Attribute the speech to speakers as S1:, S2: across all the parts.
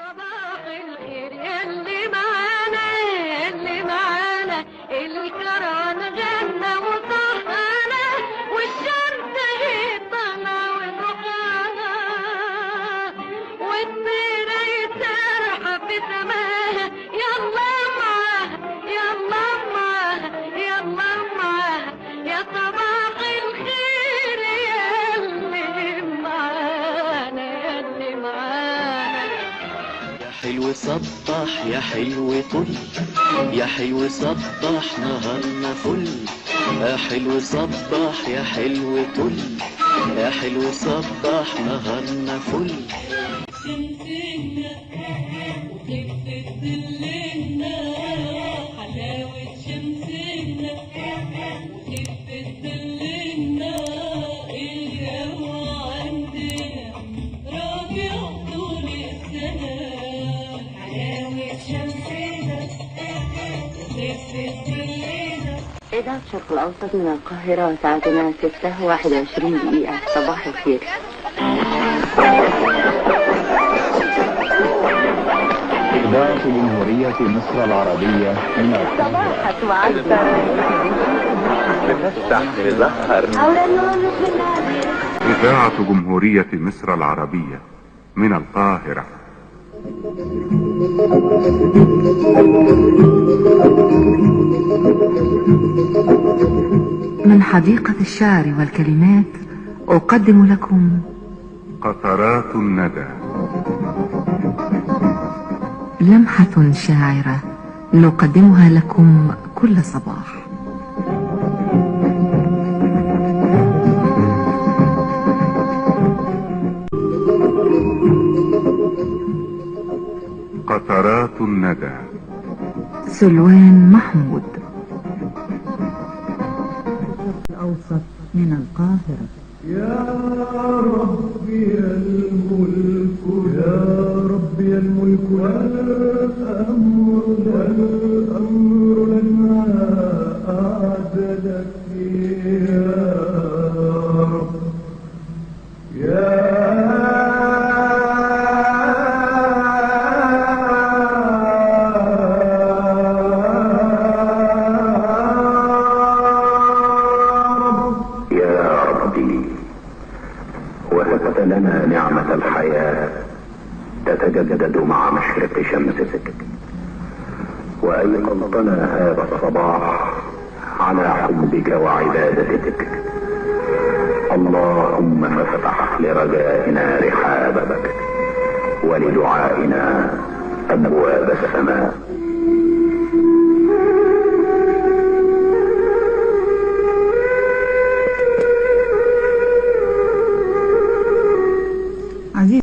S1: صباح الخير يلي معانا يلي معانا الكران غنى وصحانا والشمس هي طالعة وضحاها والطيرة يسرحة في سماها يلا معاها يلا معاها يلا معاها يا صباح الخير يلي معانا يلي معانا
S2: يا حلو سطح يا حلو طل يا حلو سطح نهارنا فل يا حلو سطح يا حلو طل يا حلو سطح نهارنا فل
S1: شمسنا وخفة ظلنا حلاوة شمسنا وخفة ظلنا الجو عندنا ربيع طول السنة حلاوة شمسنا وخفة ظلنا.
S3: إذاعة الشرق الأوسط من القاهرة ساعتنا 6:21 دقيقة. صباح الخير.
S4: إذاعة جمهورية مصر العربية من القاهرة.
S3: صباحك معسكر
S5: بتفتح مزهر.
S6: إذاعة جمهورية مصر العربية من القاهرة.
S7: من حديقة الشعر والكلمات أقدم لكم
S6: قطرات الندى،
S7: لمحة شاعرة نقدمها لكم كل صباح.
S6: قطرات الندى،
S7: سلوان محمود. الأوسط من القاهرة.
S8: يا ربي الملك يا ربي الملك والأمر لنا أعدلك يا رب يا
S5: وهبت لنا نعمة الحياة تتجدد مع مشرق شمسك، وأيقظتنا هذا الصباح على حبك وعبادتك. اللهم فافتح لرجائنا رحابك ولدعائنا أبواب السماء.
S7: عزيز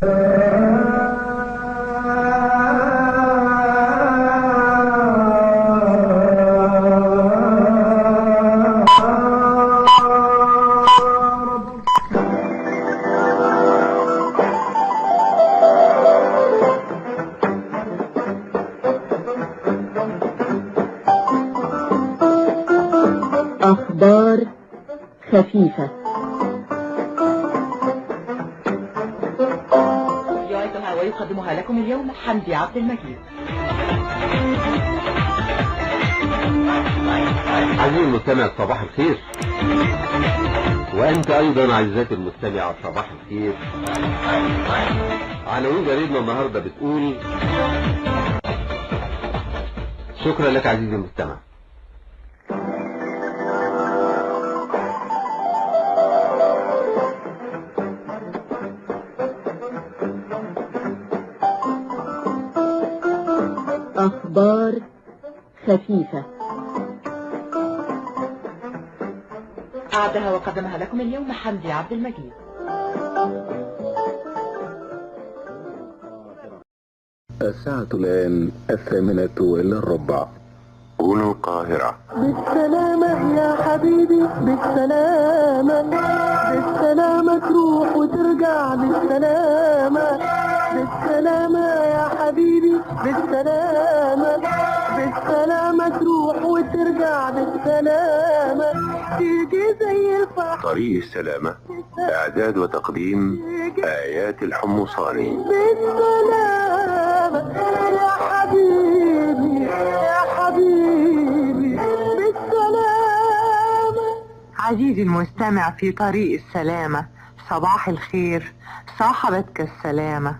S3: أخبار خفيفة.
S9: ويقدمها لكم اليوم حمدي عبد المجيد.
S10: عزيزي المستمع صباح الخير، وأنت أيضا عزيزاتي المستمعة صباح الخير. عناوين جريدنا النهاردة بتقول: شكرا لك عزيزي المستمع.
S3: أخبار خفيفة.
S9: أعدها وقدمها لكم اليوم حمدي عبد المجيد.
S5: الساعة الآن 8:15.
S6: هنا القاهرة.
S8: بالسلامة يا حبيبي بالسلامة، بالسلامة تروح وترجع بالسلامة، بالسلامة يا حبيبي بالسلامة، بالسلامة تروح وترجع بالسلامة، تيجي زي الفحم.
S5: طريق السلامة، إعداد وتقديم آيات الحمصاني.
S8: بالسلامة
S11: عزيزي المستمع في طريق السلامة، صباح الخير، صاحبتك السلامة.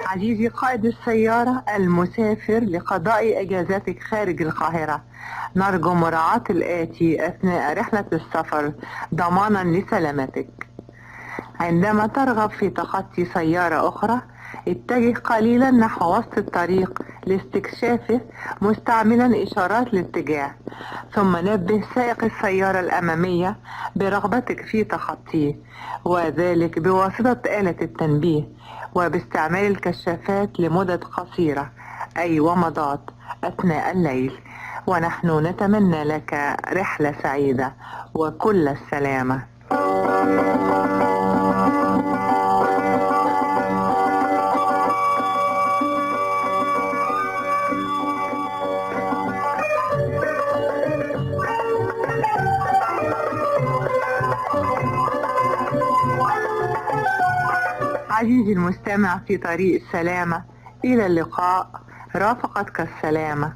S11: عزيزي قائد السيارة المسافر لقضاء اجازتك خارج القاهرة، نرجو مراعاة الآتي أثناء رحلة السفر ضمانا لسلامتك. عندما ترغب في تخطي سيارة أخرى، اتجه قليلا نحو وسط الطريق لاستكشافه مستعملا إشارات الاتجاه، ثم نبه سائق السيارة الأمامية برغبتك في تخطيه، وذلك بواسطة آلة التنبيه وباستعمال الكشافات لمدة قصيرة أي ومضات أثناء الليل. ونحن نتمنى لك رحلة سعيدة وكل السلامة. عزيزي المستمع في طريق السلامة، إلى اللقاء، رافقتك السلامة.